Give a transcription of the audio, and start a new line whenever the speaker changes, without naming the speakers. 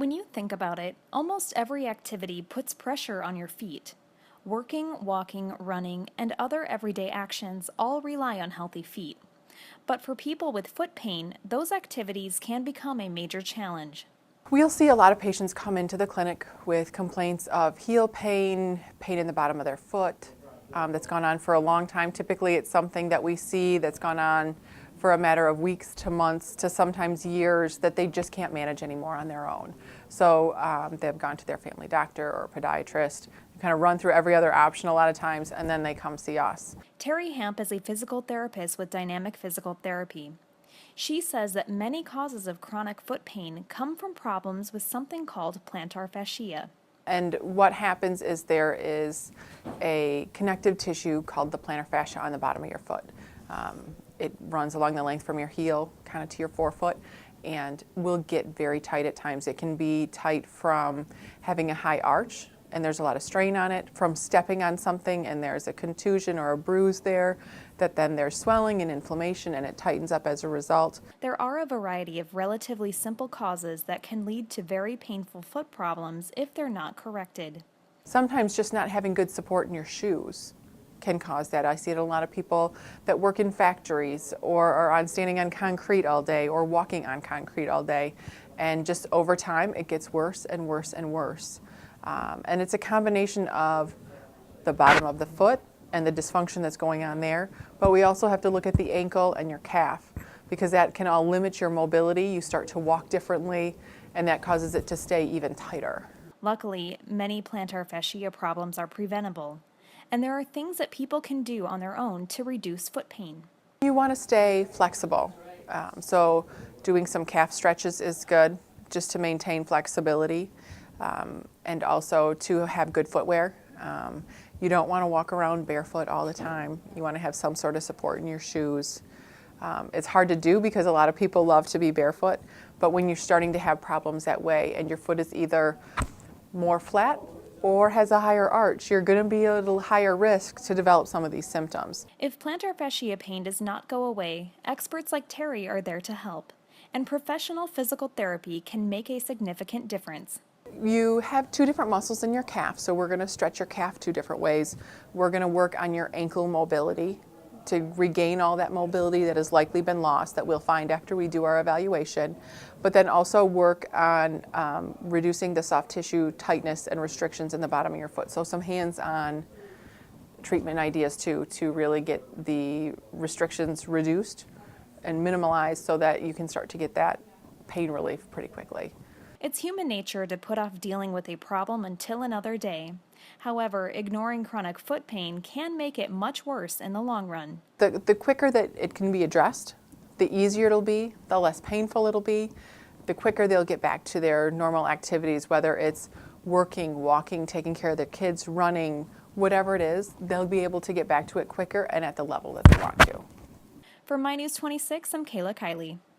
When you think about it, almost every activity puts pressure on your feet. Working, walking, running, and other everyday actions all rely on healthy feet. But for people with foot pain, those activities can become a major challenge.
We'll see a lot of patients come into the clinic with complaints of heel pain, pain in the bottom of their foot, that's gone on for a long time. Typically it's something that we see that's gone on for a matter of weeks to months to sometimes years that they just can't manage anymore on their own. So they've gone to their family doctor or podiatrist, kind of run through every other option a lot of times, and then they come see us.
Terry Hamp is a physical therapist with Dynamic Physical Therapy. She says that many causes of chronic foot pain come from problems with something called plantar fascia.
And what happens is there is a connective tissue called the plantar fascia on the bottom of your foot. It runs along the length from your heel kind of to your forefoot and will get very tight at times. It can be tight from having a high arch and there's a lot of strain on it, from stepping on something and there's a contusion or a bruise there, that then there's swelling and inflammation and it tightens up as a result.
There are a variety of relatively simple causes that can lead to very painful foot problems if they're not corrected.
Sometimes just not having good support in your shoes can cause that. I see it in a lot of people that work in factories or are standing on concrete all day or walking on concrete all day, and just over time it gets worse and worse and worse. And it's a combination of the bottom of the foot and the dysfunction that's going on there, but we also have to look at the ankle and your calf because that can all limit your mobility. You start to walk differently and that causes it to stay even tighter.
Luckily, many plantar fascia problems are preventable, and there are things that people can do on their own to reduce foot pain.
You want to stay flexible, so doing some calf stretches is good just to maintain flexibility, and also to have good footwear. You don't want to walk around barefoot all the time. You want to have some sort of support in your shoes. It's hard to do because a lot of people love to be barefoot, but when you're starting to have problems that way and your foot is either more flat or has a higher arch, you're going to be a little higher risk to develop some of these symptoms.
If plantar fascia pain does not go away, experts like Terry are there to help, and professional physical therapy can make a significant difference.
You have two different muscles in your calf, so we're going to stretch your calf two different ways. We're going to work on your ankle mobility to regain all that mobility that has likely been lost that we'll find after we do our evaluation, but then also work on reducing the soft tissue tightness and restrictions in the bottom of your foot. So some hands-on treatment ideas too, to really get the restrictions reduced and minimalized so that you can start to get that pain relief pretty quickly.
It's human nature to put off dealing with a problem until another day. However, ignoring chronic foot pain can make it much worse in the long run.
The quicker that it can be addressed, the easier it'll be, the less painful it'll be, the quicker they'll get back to their normal activities, whether it's working, walking, taking care of their kids, running, whatever it is, they'll be able to get back to it quicker and at the level that they want to.
For My News 26, I'm Kayla Kiley.